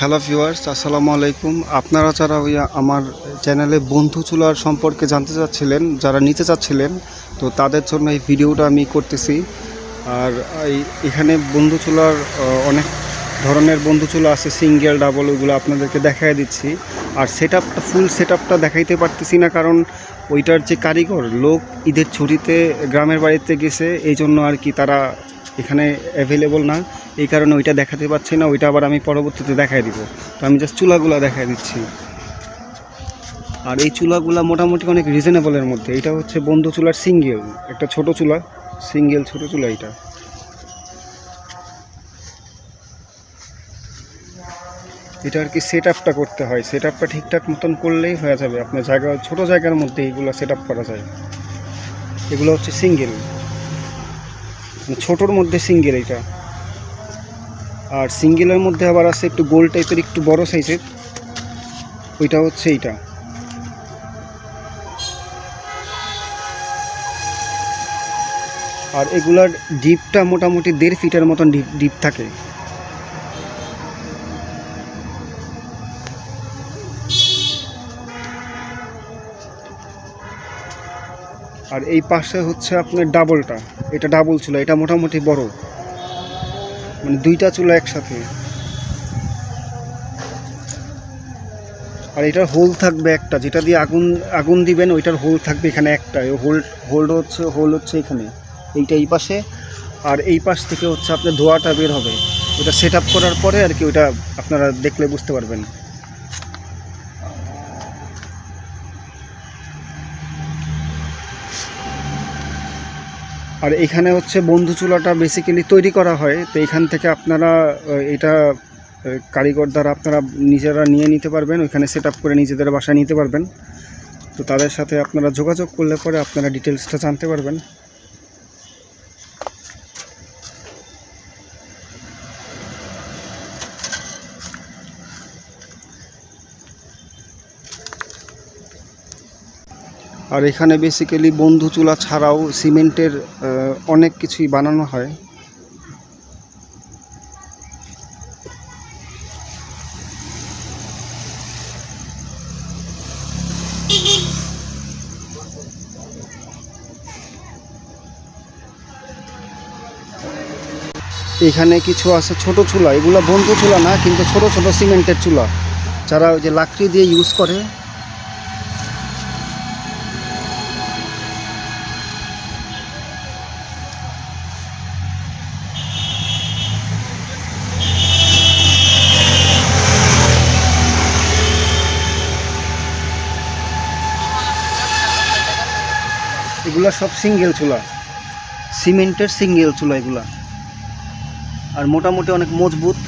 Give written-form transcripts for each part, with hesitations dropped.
Hello viewers, আসসালামু আলাইকুম। আপনারা যারা আমার চ্যানেলে বন্ধু চুলার সম্পর্কে জানতে চাচ্ছিলেন, যারা নিতে চাচ্ছিলেন, তো তাদের জন্য এই ভিডিওটা আমি করতেছি। আর এখানে বন্ধু চুলার অনেক ধরনের বন্ধু চুলা আছে, সিঙ্গেল ডাবল, ওইগুলো আপনাদেরকে দেখাই দিচ্ছি। আর ফুল সেট আপটা দেখাইতে পারতেছি না, কারণ ওইটার যে কারিগর লোক ঈদের ছুটিতে গ্রামের বাড়িতে গেছে, এই জন্য আর কি তারা এখানে অ্যাভেলেবল না, এই কারণে ওইটা দেখাতে পারছি না। ওইটা আবার আমি পরবর্তীতে দেখাই দিব। তো আমি জাস্ট চুলাগুলো দেখাই দিচ্ছি। আর এই চুলাগুলো মোটামুটি অনেক রিজনেবলের মধ্যে। এটা হচ্ছে বন্ধু চুলার সিঙ্গেল, একটা ছোট চুলা, সিঙ্গেল ছোট চুলা। এটা আর কি সেট আপটা করতে হয়, সেট আপটা ঠিকঠাক মতন করলেই হয়ে যাবে। আপনার জায়গা, ছোটো জায়গার মধ্যে এইগুলো সেট আপ করা যায়। এগুলো হচ্ছে সিঙ্গেল, ছোটোর মধ্যে সিঙ্গেল এটা। আর সিঙ্গেলের মধ্যে আবার আছে একটু গোল টাইপের, একটু বড় সাইজের, ওইটা হচ্ছে এইটা। আর এগুলার ডিপটা মোটামুটি 1.5 ফিটের মতন ডিপ থাকে। আর এই পাশে হচ্ছে আপনার ডাবলটা, এটা ডাবল চুলা, এটা মোটামুটি বড়, মানে দুইটা চুলা একসাথে। আর এটার হোল থাকবে একটা, যেটা দিয়ে আগুন দিবেন, ওইটার হোল থাকবে এখানে একটা। হোল হচ্ছে এখানে, এইটা এই পাশে। আর এই পাশ থেকে হচ্ছে আপনার ধোঁয়াটা বের হবে। ওটা সেট আপ করার পরে আর কি, ওইটা আপনারা দেখলে বুঝতে পারবেন। আর এখানে হচ্ছে বন্ধু চুলাটা বেসিক্যালি তৈরি করা হয়, তো এখান থেকে আপনারা এটা কারিগর দ্বারা আপনারা নিজেরা নিয়ে নিতে পারবেন, ওইখানে সেট আপ করে নিজেদের বাসায় নিতে পারবেন। তো তাদের সাথে আপনারা যোগাযোগ করলে পরে আপনারা ডিটেলসটা জানতে পারবেন। আর এখানে বেসিক্যালি বন্ধু চুলা ছাড়াও সিমেন্টের অনেক কিছুই বানানো হয়। এখানে কিছু আছে ছোট চুলা, এগুলো বন্ধু চুলা না, কিন্তু ছোট ছোট সিমেন্টের চুলা, যারা ওই যে লাকড়ি দিয়ে ইউজ করে। এগুলা সব সিঙ্গেল চুলা, সিমেন্টের সিঙ্গেল চুলা এগুলা। আর মোটামুটি অনেক মজবুত।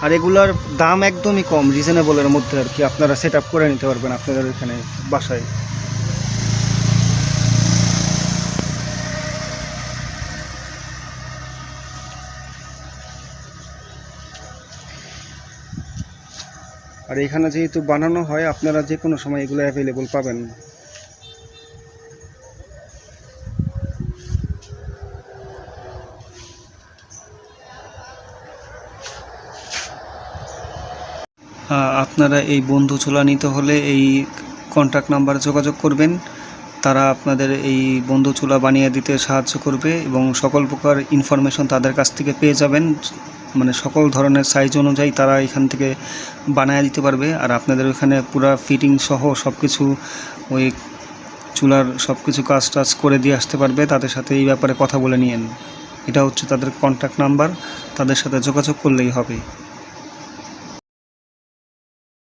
আর এগুলার দাম একদমই কম, রিজনেবলের মধ্যে আর কি। আপনারা সেট আপ করে নিতে পারবেন আপনাদের এখানে বাসায়। আর এখানে যেহেতু বানানো হয়, আপনারা যে কোনো সময় এগুলো অ্যাভেলেবল পাবেন। আপনারা এই বন্ধু চুলা নিতে হলে এই কন্ট্যাক্ট নাম্বারে যোগাযোগ করবেন। তারা আপনাদের এই বন্ধু চুলা বানিয়ে দিতে সাহায্য করবে, এবং সকল প্রকার ইনফরমেশন তাদের কাছ থেকে পেয়ে যাবেন। মানে সকল ধরনের সাইজ অনুযায়ী তারা এখান থেকে বানিয়ে দিতে পারবে। আর আপনাদের ওখানে পুরো ফিটিং সহ সব কিছু, ওই চুলার সব কিছু কাজ টাজ করে দিয়ে আসতে পারবে। তাদের সাথে এই ব্যাপারে কথা বলে নিয়েন। এটা হচ্ছে তাদের কন্ট্যাক্ট নাম্বার, তাদের সাথে যোগাযোগ করলেই হবে।